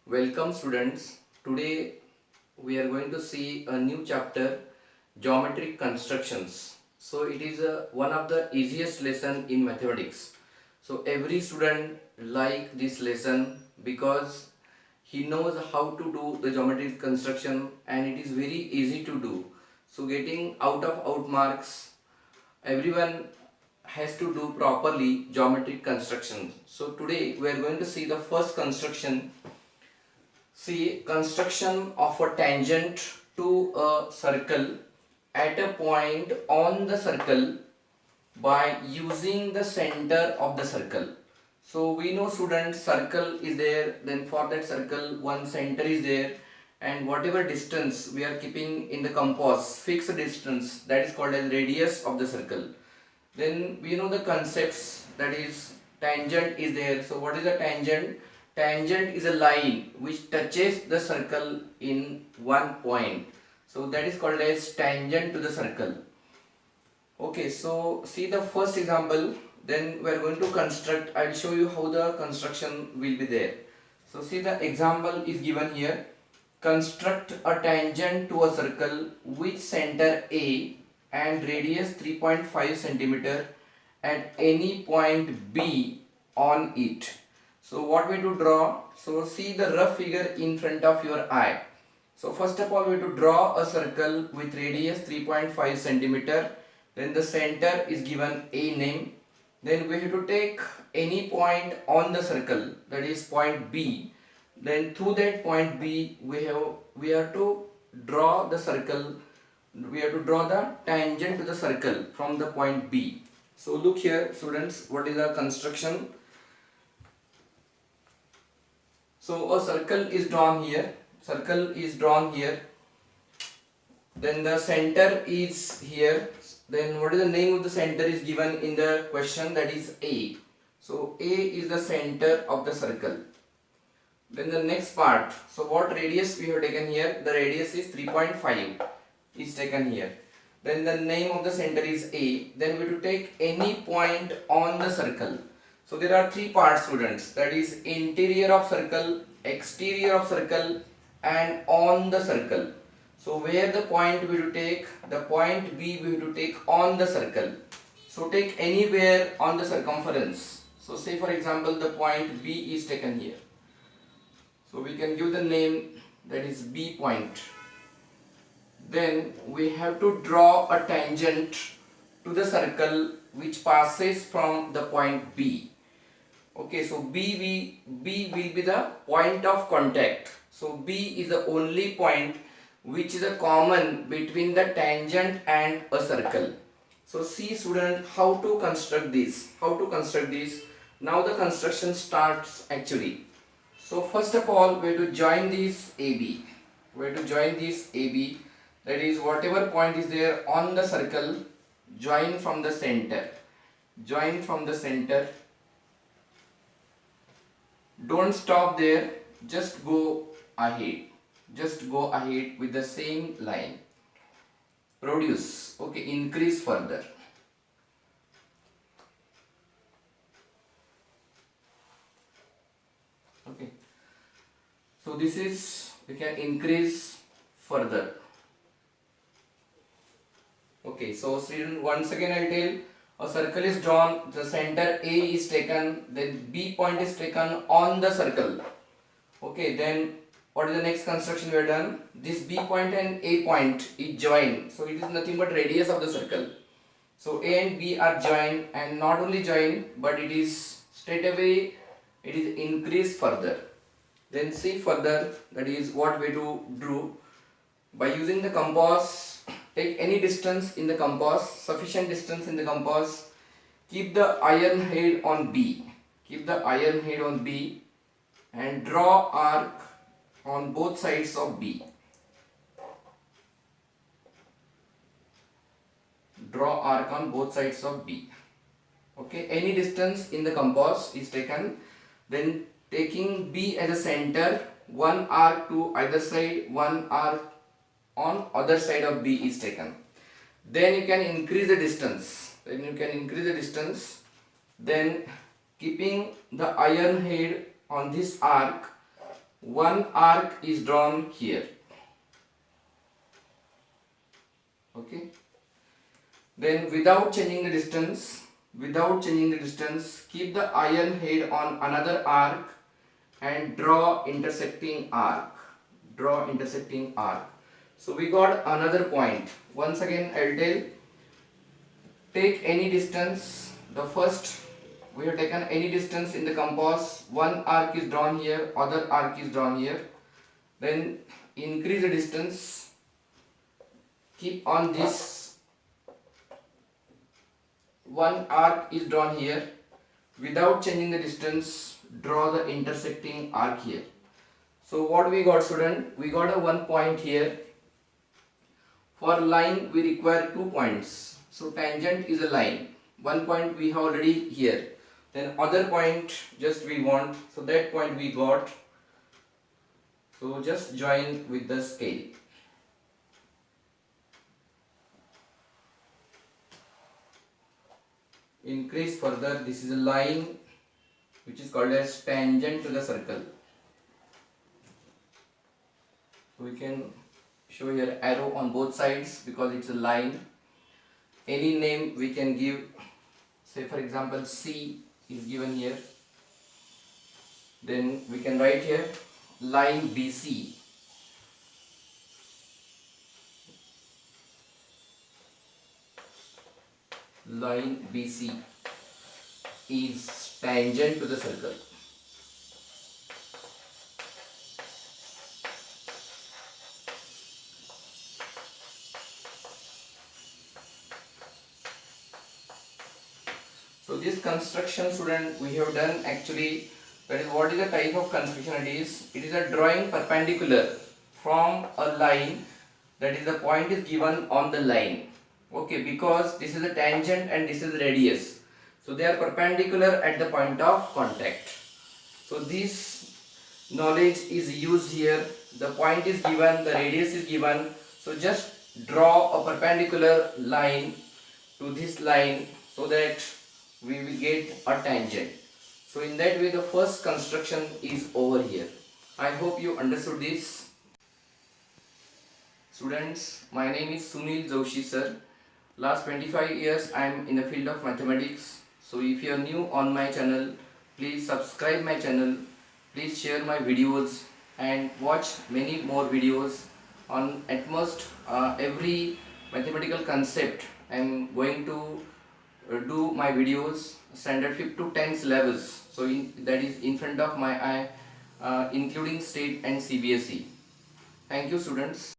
Welcome students. Today we are going to see a new chapter, geometric constructions. So it is one of the easiest lesson in mathematics. So every student like this lesson because he knows how to do the geometric construction and it is very easy to do. So getting out of out marks, everyone has to do properly geometric constructions. So today we are going to see the first construction. See, construction of a tangent to a circle at a point on the circle by using the center of the circle. So we know students, circle is there, then for that circle one center is there, and whatever distance we are keeping in the compass, fixed distance, that is called as radius of the circle. Then we know the concepts, that is tangent is there. So what is a tangent? Tangent is a line which touches the circle in one point. So that is called as tangent to the circle. Okay, so see the first example, then we are going to construct. I will show you how the construction will be there. So see the example is given here. Construct a tangent to a circle with center A and radius 3.5 centimeter at any point B on it. So what we to draw? So see the rough figure in front of your eye. So first of all we to draw a circle with radius 3.5 centimeter. Then the center is given A name. Then we have to take any point on the circle, that is point B. Then through that point B we have to draw the circle. We have to draw the tangent to the circle from the point B. So look here students, what is the construction? So a circle is drawn here. Circle is drawn here. Then the center is here. Then what is the name of the center is given in the question, that is A. So A is the center of the circle. Then the next part, so what radius we have taken here? The radius is 3.5 is taken here. Then the name of the center is A. Then we have to take any point on the circle. So there are three parts students, that is interior of circle, exterior of circle and on the circle. So where the point we will take, the point B we will take on the circle. So take anywhere on the circumference. So say for example the point B is taken here. So we can give the name, that is B point. Then we have to draw a tangent to the circle which passes from the point B. Okay, so B will be the point of contact. So B is the only point which is a common between the tangent and a circle. So see student, how to construct this. Now the construction starts actually. So first of all we have to join this AB. That is whatever point is there on the circle, join from the center. Don't stop there, just go ahead with the same line. Produce, okay, increase further. Okay, so this is, we can increase further. Okay, so student, once again I tell, a circle is drawn, the center A is taken, then B point is taken on the circle. Okay, then what is the next construction we have done? This B point and A point is joined. So it is nothing but radius of the circle. So A and B are joined, and not only joined but it is straight away it is increased further. Then see further, that is what we drew by using the compass. Take any distance in the compass, sufficient distance in the compass. Keep the iron head on B. And draw arc on both sides of B. Okay, any distance in the compass is taken. Then taking B as a center, one arc to either side, one arc on other side of B is taken. Then you can increase the distance. Then keeping the iron head on this arc, one arc is drawn here. Okay. Then without changing the distance, keep the iron head on another arc and draw intersecting arc. So we got another point. Once again I'll tell, take any distance. The first, we have taken any distance in the compass. One arc is drawn here, other arc is drawn here. Then increase the distance, keep on this. One arc is drawn here. Without changing the distance, draw the intersecting arc here. So what we got, student? We got a one point here. For line we require 2 points. So tangent is a line. One point we have already here. Then other point just we want. So that point we got. So just join with the scale. Increase further. This is a line which is called as tangent to the circle. So we can show here arrow on both sides because it's a line. Any name we can give. Say for example C is given here. Then we can write here line BC. Line BC is tangent to the circle. So this construction, student, we have done actually. That is, what is the type of construction it is? It is a drawing perpendicular from a line, that is the point is given on the line. Okay, because this is a tangent and this is radius. So they are perpendicular at the point of contact. So this knowledge is used here. The point is given, the radius is given. So just draw a perpendicular line to this line so that we will get a tangent. So in that way the first construction is over here. I hope you understood this. Students, my name is Sunil Joshi sir. Last 25 years I am in the field of mathematics. So if you are new on my channel, please subscribe my channel. Please share my videos and watch many more videos on at most every mathematical concept. I am going to do my videos standard 5 to 10 levels. So that is in front of my eye, including state and CBSE. Thank you, students.